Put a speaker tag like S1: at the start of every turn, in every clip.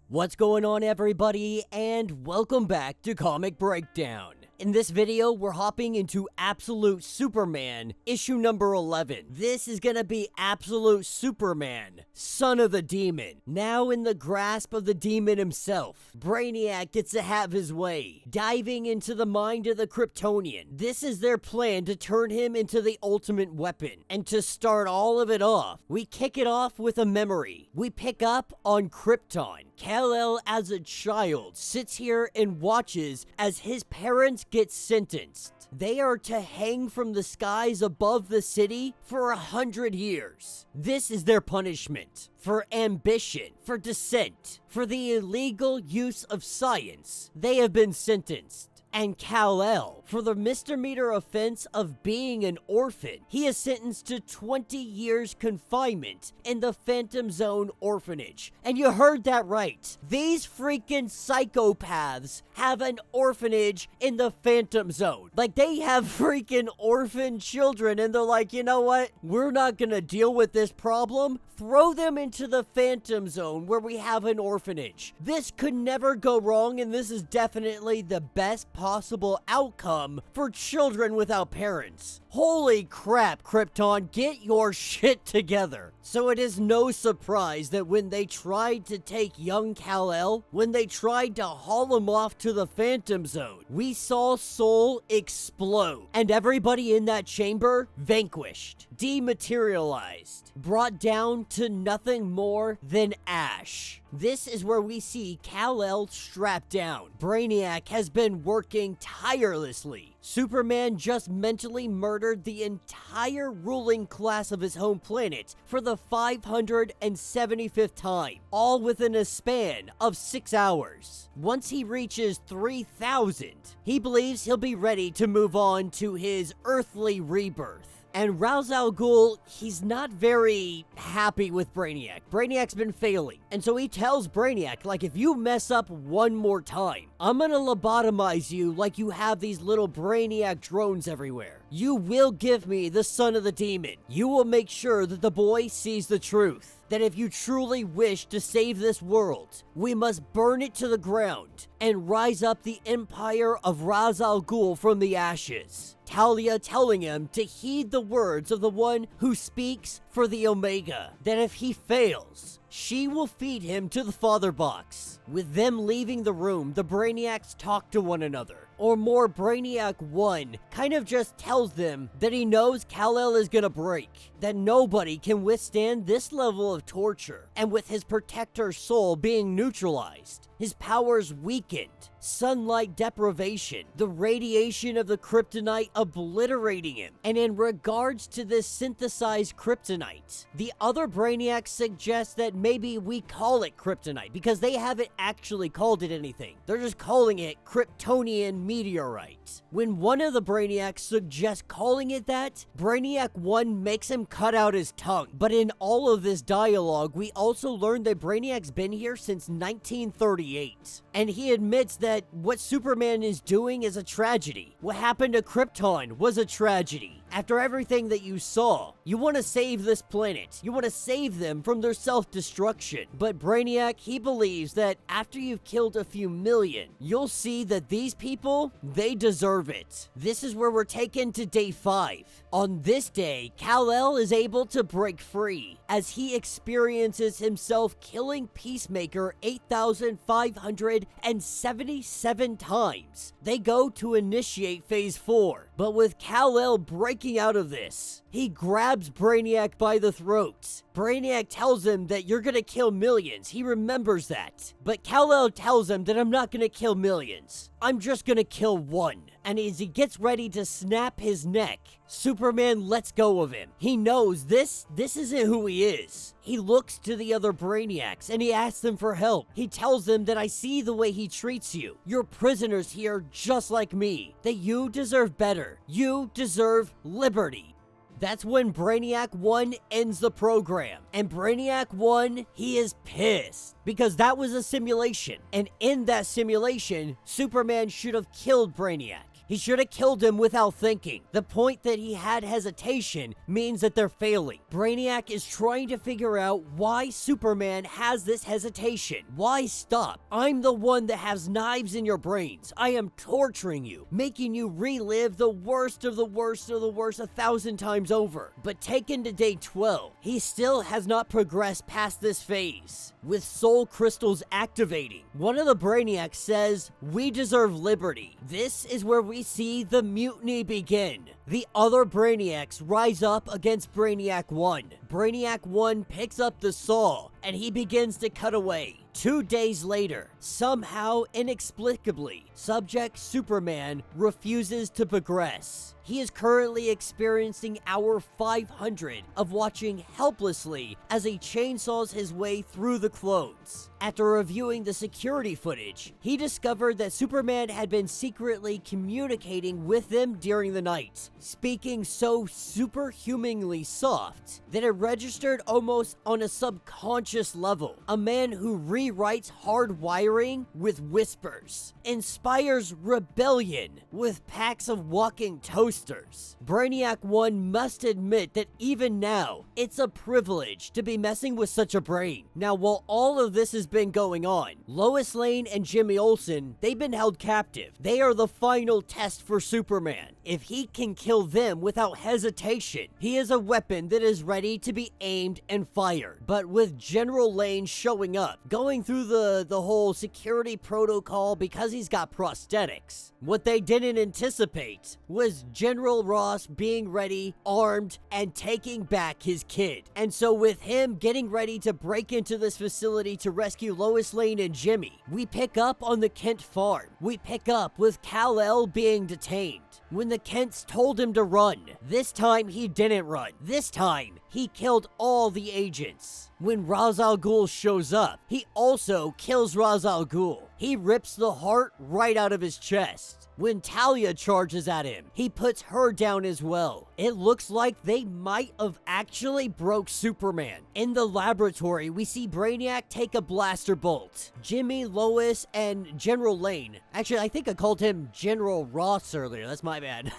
S1: What's going on, everybody, and welcome back to Comic Breakdown. In this video, we're hopping into Absolute Superman, issue number 11. This is gonna be Absolute Superman, son of the demon. Now in the grasp of the demon himself, Brainiac gets to have his way, diving into the mind of the Kryptonian. This is their plan to turn him into the ultimate weapon. And to start all of it off, we kick it off with a memory. We pick up on Krypton. Kal-El, as a child, sits here and watches as his parents get sentenced. They are to hang from the skies above the city for 100 years. This is their punishment for ambition, for dissent, for the illegal use of science. They have been sentenced. And Kal-El, for the misdemeanor offense of being an orphan, he is sentenced to 20 years confinement in the Phantom Zone orphanage. And you heard that right. These freaking psychopaths have an orphanage in the Phantom Zone. Like, they have freaking orphan children, and they're like, you know what? We're not gonna deal with this problem. Throw them into the Phantom Zone where we have an orphanage. This could never go wrong, and this is definitely the best possible outcome for children without parents. Holy crap, Krypton, get your shit together. So it is no surprise that when they tried to take young Kal-El, when they tried to haul him off to the Phantom Zone, we saw Soul explode, and everybody in that chamber vanquished, dematerialized, brought down to nothing more than ash. This is where we see Kal-El strapped down. Brainiac has been working tirelessly. Superman just mentally murdered the entire ruling class of his home planet for the 575th time, all within a span of 6 hours. Once he reaches 3,000, he believes he'll be ready to move on to his earthly rebirth. And Ra's al Ghul, he's not very happy with Brainiac. Brainiac's been failing. And so he tells Brainiac, like, if you mess up one more time, I'm gonna lobotomize you like you have these little Brainiac drones everywhere. You will give me the son of the demon. You will make sure that the boy sees the truth. That if you truly wish to save this world, we must burn it to the ground and rise up the empire of Ra's al Ghul from the ashes. Talia telling him to heed the words of the one who speaks for the Omega, that if he fails, she will feed him to the father box. With them leaving the room, the Brainiacs talk to one another. Or more, Brainiac 1 kind of just tells them that he knows Kal-El is gonna break, that nobody can withstand this level of torture, and with his protector Soul being neutralized, his powers weakened, sunlight deprivation, the radiation of the kryptonite obliterating him. And in regards to this synthesized kryptonite, the other Brainiacs suggest that maybe we call it kryptonite because they haven't actually called it anything. They're just calling it Kryptonian meteorite. When one of the Brainiacs suggests calling it that, Brainiac 1 makes him cut out his tongue. But in all of this dialogue, we also learn that Brainiac's been here since 1938. And he admits that what Superman is doing is a tragedy. What happened to Krypton was a tragedy. After everything that you saw, you want to save this planet. You want to save them from their self-destruction. But Brainiac, he believes that after you've killed a few million, you'll see that these people, they deserve it. This is where we're taken to day 5. On this day, Kal-El is able to break free as he experiences himself killing Peacemaker 8,577 times. They go to initiate phase 4, but with Kal-El breaking out of this, he grabs Brainiac by the throat. Brainiac tells him that you're gonna kill millions. He remembers that. But Kal-El tells him that I'm not gonna kill millions. I'm just gonna kill one. And as he gets ready to snap his neck, Superman lets go of him. He knows this isn't who he is. He looks to the other Brainiacs and he asks them for help. He tells them that I see the way he treats you. You're prisoners here just like me. That you deserve better. You deserve liberty. That's when Brainiac 1 ends the program. And Brainiac 1, he is pissed. Because that was a simulation. And in that simulation, Superman should have killed Brainiac. He should have killed him without thinking. The point that he had hesitation means that they're failing. Brainiac is trying to figure out why Superman has this hesitation. Why stop? I'm the one that has knives in your brains. I am torturing you, making you relive the worst of the worst of the worst 1,000 times over. But taken to day 12, he still has not progressed past this phase. With soul crystals activating, one of the Brainiacs says, "We deserve liberty." This is where we see the mutiny begin. The other Brainiacs rise up against Brainiac 1. Brainiac 1 picks up the saw and he begins to cut away. 2 days later, somehow inexplicably, Subject Superman refuses to progress. He is currently experiencing hour 500 of watching helplessly as he chainsaws his way through the clones. After reviewing the security footage, he discovered that Superman had been secretly communicating with them during the night, speaking so superhumanly soft that it registered almost on a subconscious level. A man who rewrites hard wiring with whispers, inspires rebellion with packs of walking toasters. Brainiac 1 must admit that even now, it's a privilege to be messing with such a brain. Now, while all of this has been going on, Lois Lane and Jimmy Olsen, they've been held captive. They are the final test for Superman. If he can kill them without hesitation, he is a weapon that is ready to be aimed and fired. But with General Lane showing up, going through the whole security protocol because he's got prosthetics, what they didn't anticipate was General Ross being ready, armed, and taking back his kid. And so with him getting ready to break into this facility to rescue Lois Lane and Jimmy, we pick up on the Kent farm. We pick up with Kal-El being detained. When the Kents told him to run, this time he didn't run. This time, he killed all the agents. When Ra's al Ghul shows up, he also kills Ra's al Ghul. He rips the heart right out of his chest. When Talia charges at him, he puts her down as well. It looks like they might have actually broke Superman. In the laboratory, we see Brainiac take a blaster bolt. Jimmy, Lois, and General Lane. Actually, I think I called him General Ross earlier. That's my bad.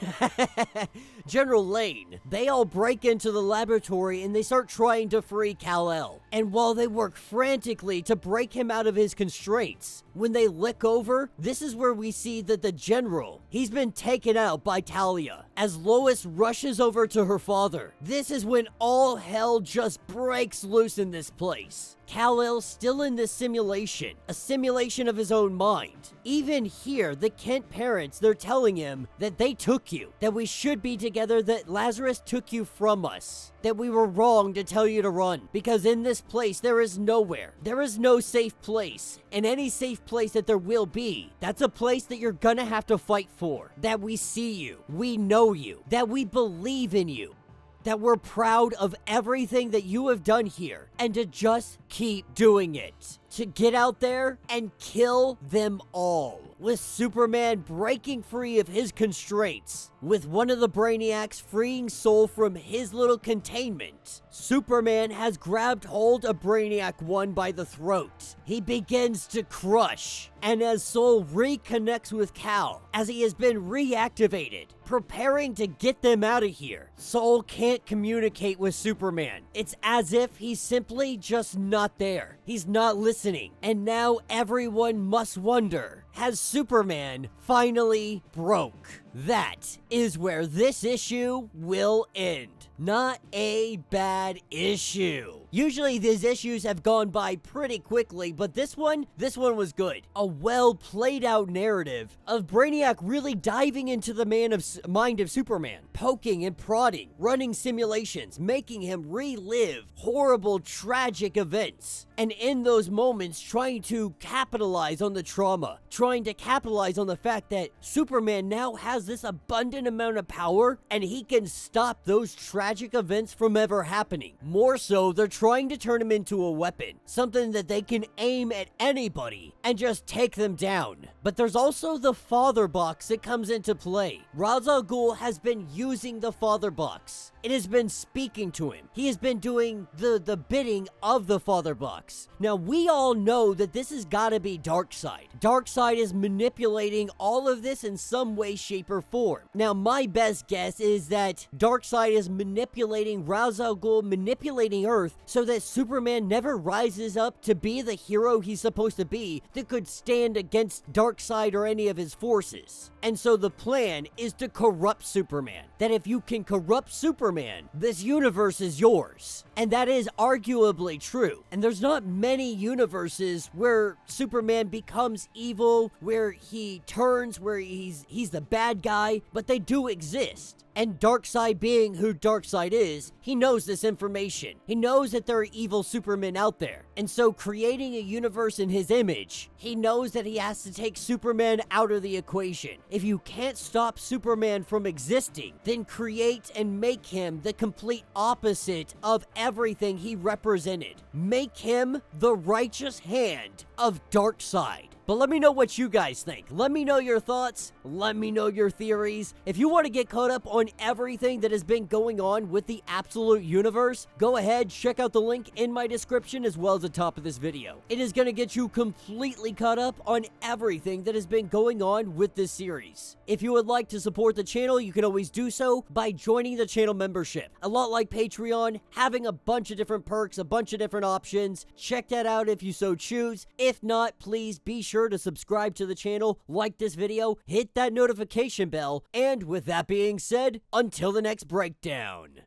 S1: General Lane. They all break into the laboratory and they start trying to free Kal-El. And while they work frantically to break him out of his constraints, when they look over, this is where we see that the General, he's been taken out by Talia. As Lois rushes over to her father, this is when all hell just breaks loose in this place. Kal-El's still in this simulation, a simulation of his own mind. Even here, the Kent parents, they're telling him that they took you, that we should be together, that Lazarus took you from us, that we were wrong to tell you to run, because in this place there is nowhere. There is no safe place, and any safe place that there will be, that's a place that you're gonna have to fight for. That we see you, we know you, that we believe in you, that we're proud of everything that you have done here, and to just keep doing it. To get out there and kill them all. With Superman breaking free of his constraints, with one of the Brainiacs freeing Soul from his little containment, Superman has grabbed hold of Brainiac 1 by the throat. He begins to crush, and as Soul reconnects with Kal, as he has been reactivated, preparing to get them out of here, Soul can't communicate with Superman. It's as if he's simply just not there. He's not listening. And now everyone must wonder, has Superman finally broke? That is where this issue will end. Not a bad issue. Usually these issues have gone by pretty quickly, but this one was good. A well played out narrative of Brainiac really diving into the mind of Superman, poking and prodding, running simulations, making him relive horrible, tragic events. And in those moments, trying to capitalize on the trauma, trying to capitalize on the fact that Superman now has this abundant amount of power and he can stop those tragic events from ever happening. More so, they're trying to turn him into a weapon, something that they can aim at anybody and just take them down. But there's also the father box that comes into play. Ra's al Ghul has been using the father box. It has been speaking to him. He has been doing the bidding of the Father Box. Now, we all know that this has got to be Darkseid. Darkseid is manipulating all of this in some way, shape, or form. Now, my best guess is that Darkseid is manipulating Ra's al Ghul, manipulating Earth, so that Superman never rises up to be the hero he's supposed to be that could stand against Darkseid or any of his forces. And so the plan is to corrupt Superman. That if you can corrupt Superman, this universe is yours. And that is arguably true. And there's not many universes where Superman becomes evil, where he turns, where he's the bad guy, but they do exist. And Darkseid, being who Darkseid is, he knows this information. He knows that there are evil Supermen out there. And so creating a universe in his image, he knows that he has to take Superman out of the equation. If you can't stop Superman from existing, then create and make him the complete opposite of everything he represented. Make him the righteous hand of Darkseid. But let me know what you guys think. Let me know your thoughts. Let me know your theories. If you want to get caught up on everything that has been going on with the Absolute Universe, go ahead, check out the link in my description as well as the top of this video. It is going to get you completely caught up on everything that has been going on with this series. If you would like to support the channel, you can always do so by joining the channel membership. A lot like Patreon, having a bunch of different perks, a bunch of different options. Check that out if you so choose. If not, please be sure to subscribe to the channel, like this video, hit that notification bell, and with that being said, until the next breakdown.